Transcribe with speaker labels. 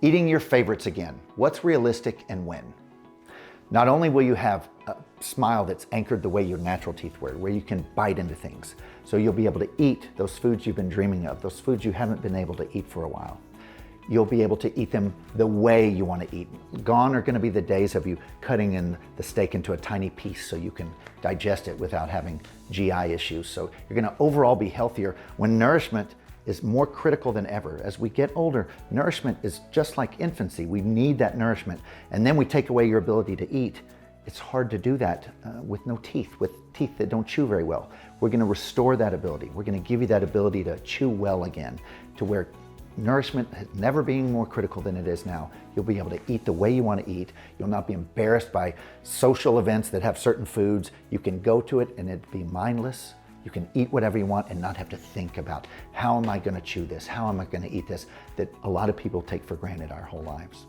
Speaker 1: Eating your favorites again. What's realistic and when? Not only will you have a smile that's anchored the way your natural teeth were, where you can bite into things, so you'll be able to eat those foods you've been dreaming of, those foods you haven't been able to eat for a while. You'll be able to eat them the way you want to eat. Gone are going to be the days of you cutting in the steak into a tiny piece so you can digest it without having GI issues. So you're going to overall be healthier when nourishment is more critical than ever. As we get older, nourishment is just like infancy. We need that nourishment. And then we take away your ability to eat. It's hard to do that with no teeth, with teeth that don't chew very well. We're going to restore that ability. We're going to give you that ability to chew well again, to where nourishment has never been more critical than it is now. You'll be able to eat the way you want to eat. You'll not be embarrassed by social events that have certain foods. You can go to it and it'd be mindless. You can eat whatever you want and not have to think about, how am I going to chew this? How am I going to eat this? That a lot of people take for granted our whole lives.